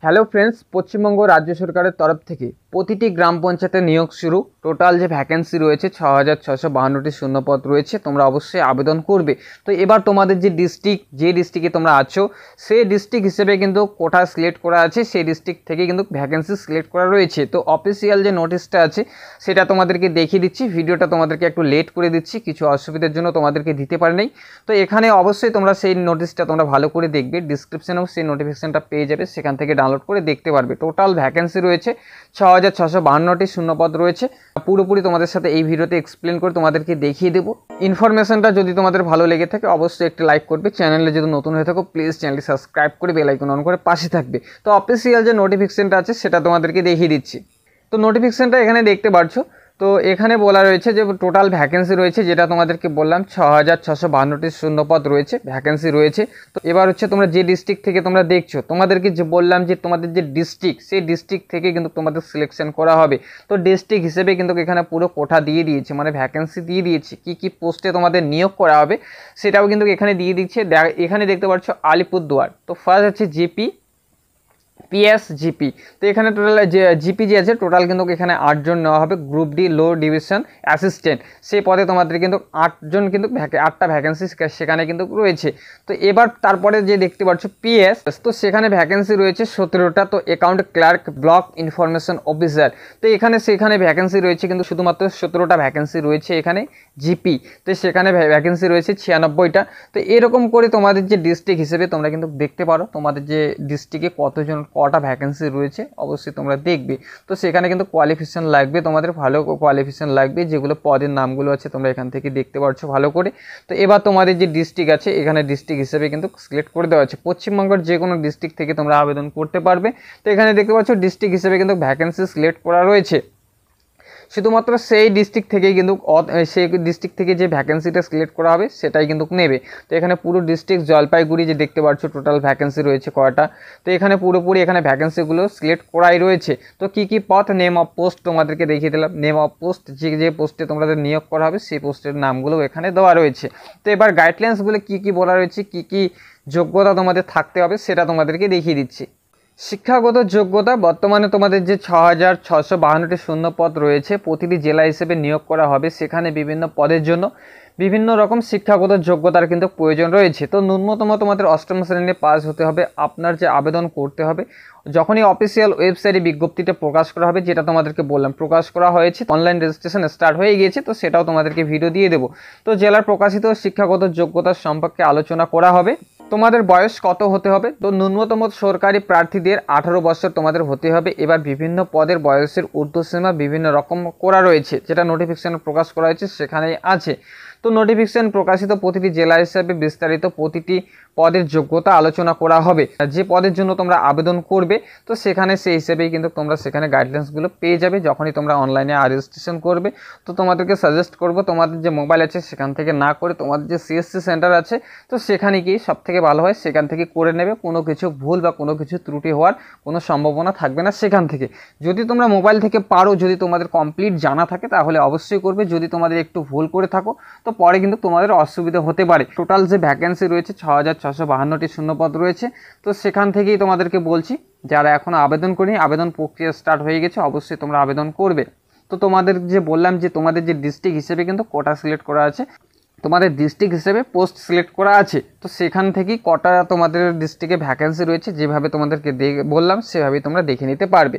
Hello friends, Paschimbanga রাজ্য সরকারের তরফ থেকে প্রতিটি গ্রাম পঞ্চায়েতে নিয়োগ শুরু। টোটাল যে ভ্যাকেন্সি রয়েছে ৬,৬৫২টি শূন্যপদ রয়েছে, তোমরা অবশ্যই আবেদন করবে। তো এবার তোমাদের যে ডিস্ট্রিক্টে তোমরা আছো সেই ডিস্ট্রিক্ট হিসেবে কিন্তু কোটা সিলেক্ট করা আছে, সেই ডিস্ট্রিক্ট থেকে কিন্তু ভ্যাকেন্সি সিলেক্ট করা রয়েছে। তো অফিসিয়াল যে নোটিশটা আছে সেটা তোমাদেরকে দেখিয়ে দিচ্ছি। ভিডিওটা তোমাদেরকে একটু লেট করে দিচ্ছি, কিছু অসুবিধার জন্য তোমাদেরকে দিতে পারি নাই। তো এখানে অবশ্যই তোমরা সেই নোটিশটা তোমরা ভালো করে দেখবে, ডিসক্রিপশনেও সেই নোটিফিকেশনটা পেয়ে যাবে, সেখান থেকে ডাউনলোড করে দেখতে পারবে। টোটাল ভ্যাকেন্সি রয়েছে ৬,৬৫২টি শূন্যপদ রয়েছে। পুরোপুরি তোমাদের সাথে এই ভিডিওতে এক্সপ্লেন করে তোমাদেরকে দেখিয়ে দেবো। ইনফরমেশনটা যদি তোমাদের ভালো লেগে থাকে অবশ্যই একটি লাইক করবে। চ্যানেলে যদি নতুন হয়ে থাকো প্লিজ চ্যানেলটি সাবস্ক্রাইব করে বেল আইকন অন করে পাশে থাকবে। তো অফিসিয়াল যে নোটিফিকেশনটা আছে সেটা তোমাদেরকে দেখিয়ে দিচ্ছি। তো নোটিফিকেশনটা এখানে দেখতে পাচ্ছ। তো এখানে বলা রয়েছে যে টোটাল ভ্যাকেন্সি রয়েছে, যেটা তোমাদেরকে বললাম ৬,৬৫২টি শূন্যপদ রয়েছে, ভ্যাকেন্সি রয়েছে। তো এবার হচ্ছে তোমরা যে ডিস্ট্রিক্ট থেকে তোমরা দেখছো, তোমাদেরকে যে বললাম যে তোমাদের যে ডিস্ট্রিক্ট, সেই ডিস্ট্রিক্ট থেকে কিন্তু তোমাদের সিলেকশন করা হবে। তো ডিস্ট্রিক্ট হিসেবে কিন্তু এখানে পুরো কোটা দিয়ে দিয়েছে, মানে ভ্যাকেন্সি দিয়ে দিয়েছে, কি পোস্টে তোমাদের নিয়োগ করা হবে সেটাও কিন্তু এখানে দিয়ে দিচ্ছে। এখানে দেখতে পাচ্ছ আলিপুরদুয়ার। তো ফার্স্ট হচ্ছে জিপি, পিএস, জিপি। তো এখানে টোটাল যে জিপি যে আছে টোটাল কিন্তু এখানে 8 জন নেওয়া হবে। গ্রুপ ডি লো ডিভিশন অ্যাসিস্ট্যান্ট, সেই পদে তোমাদের কিন্তু 8 জন কিন্তু 8টা ভ্যাকেন্সি সেখানে কিন্তু রয়েছে। তো এবার তারপরে যে দেখতে পাচ্ছ পিএস, তো সেখানে ভ্যাকেন্সি রয়েছে 17টা। তো account clerk, block information officer, তো সেখানে ভ্যাকেন্সি রয়েছে কিন্তু শুধুমাত্র 17টা ভ্যাকেন্সি রয়েছে এখানে। জিপি, তো সেখানে ভ্যাকেন্সি রয়েছে 96টা। তো এরকম করে তোমাদের যে ডিস্ট্রিক্ট হিসেবে তোমরা কিন্তু দেখতে পারো তোমাদের যে ডিস্ট্রিক্টে কটা ভ্যাকেন্সি রয়েছে অবশ্যই তোমরা দেখবে। তো সেখানে কিন্তু কোয়ালিফিকেশন লাগবে, তোমাদের ভালো কোয়ালিফিকেশন লাগবে, যেগুলো পদের নামগুলো আছে তোমরা এখান থেকে দেখতে পাচ্ছ ভালো করে। তো এবার তোমাদের যে ডিস্ট্রিক্ট আছে এখানে ডিস্ট্রিক্ট হিসেবে কিন্তু সিলেক্ট করে দেওয়া আছে। পশ্চিমবঙ্গের যে কোনো ডিস্ট্রিক্ট থেকে তোমরা আবেদন করতে পারবে। তো এখানে দেখতে পাচ্ছ ডিস্ট্রিক্ট হিসেবে কিন্তু ভ্যাকেন্সি সিলেক্ট করা রয়েছে। শুধুমাত্র সেই ডিস্ট্রিক্ট থেকেই কিন্তু সেই ডিস্ট্রিক্ট থেকে যে ভ্যাকেন্সিটা সিলেক্ট করা হবে সেটাই কিন্তু নেবে। তো এখানে পুরো ডিস্ট্রিক্ট জলপাইগুড়ি যে দেখতে পাচ্ছ টোটাল ভ্যাকেন্সি রয়েছে কয়টা। তো এখানে পুরোপুরি এখানে ভ্যাকেন্সিগুলো সিলেক্ট করাই রয়েছে। তো কী পদ, নেম অফ পোস্ট তোমাদেরকে দেখিয়ে দিলাম। নেম অফ পোস্ট, যে পোস্টে তোমাদের নিয়োগ করা হবে সেই পোস্টের নামগুলো এখানে দেওয়া রয়েছে। তো এবার গাইডলাইন্সগুলো কী বলা রয়েছে, কী যোগ্যতা তোমাদের থাকতে হবে সেটা তোমাদেরকে দেখিয়ে দিচ্ছি। শিক্ষাগত যোগ্যতা, বর্তমানে তোমাদের যে ৬,৬৫২টি শূন্যপদ রয়েছে প্রতিটি জেলা হিসেবে নিয়োগ করা হবে, সেখানে বিভিন্ন পদের জন্য বিভিন্ন রকম শিক্ষাগত যোগ্যতার কিন্তু প্রয়োজন রয়েছে। তো ন্যূনতম তোমাদের 8ম শ্রেণী পাস হতে হবে। আপনার যে আবেদন করতে হবে যখনই অফিসিয়াল ওয়েবসাইটে বিজ্ঞপ্তিটা প্রকাশ করা হবে, যেটা তোমাদেরকে বললাম প্রকাশ করা হয়েছে, অনলাইন রেজিস্ট্রেশন স্টার্ট হয়ে গিয়েছে, তো সেটাও তোমাদেরকে ভিডিও দিয়ে দেবো। তো জেলার প্রকাশিত শিক্ষাগত যোগ্যতার সম্পর্কে আলোচনা করা হবে। তোমাদের বয়স কত হতে হবে, তো ন্যূনতম সরকারি প্রার্থীদের 18 বছর তোমাদের হতে হবে। এবার বিভিন্ন পদের বয়সের ঊর্ধ্বসীমা বিভিন্ন রকম করা রয়েছে, যেটা নোটিফিকেশন প্রকাশ করা হয়েছে সেখানেই আছে। তো নোটিফিকেশন প্রকাশিত প্রতিটি জেলা হিসাবে বিস্তারিত প্রতিটি পদের যোগ্যতা আলোচনা করা হবে। যে পদের জন্য তোমরা আবেদন করবে তো সেখানে সেই হিসেবেই কিন্তু তোমরা সেখানে গাইডলাইন্সগুলো পেয়ে যাবে যখনই তোমরা অনলাইনে রেজিস্ট্রেশন করবে। তো তোমাদেরকে সাজেস্ট করবো তোমাদের যে মোবাইল আছে সেখান থেকে না করে তোমাদের যে সিএসসি সেন্টার আছে তো সেখানে গিয়ে সবথেকে ভালো হয়, সেখান থেকে করে নেবে। কোনো কিছু ভুল বা কোনো কিছু ত্রুটি হওয়ার কোনো সম্ভাবনা থাকবে না সেখান থেকে। যদি তোমরা মোবাইল থেকে পারো, যদি তোমাদের কমপ্লিট জানা থাকে তাহলে অবশ্যই করবে। যদি তোমাদের একটু ভুল করে থাকো তো পরে কিন্তু তোমাদের অসুবিধা হতে পারে। টোটাল যে ভ্যাকেন্সি রয়েছে ৬,৬৫২টি শূন্যপদ রয়েছে। তো সেখান থেকেই তোমাদেরকে বলছি, যারা এখনও আবেদন করেনি, আবেদন প্রক্রিয়া স্টার্ট হয়ে গেছে, অবশ্যই তোমরা আবেদন করবে। তো তোমাদের যে বললাম যে তোমাদের যে ডিস্ট্রিক্ট হিসেবে কিন্তু কোটা সিলেক্ট করা আছে, তোমাদের ডিস্ট্রিক্ট হিসেবে পোস্ট সিলেক্ট করা আছে। তো সেখান থেকেই কটা তোমাদের ডিস্ট্রিক্টে ভ্যাকেন্সি রয়েছে, যেভাবে তোমাদেরকে বললাম সেভাবেই তোমরা দেখে নিতে পারবে।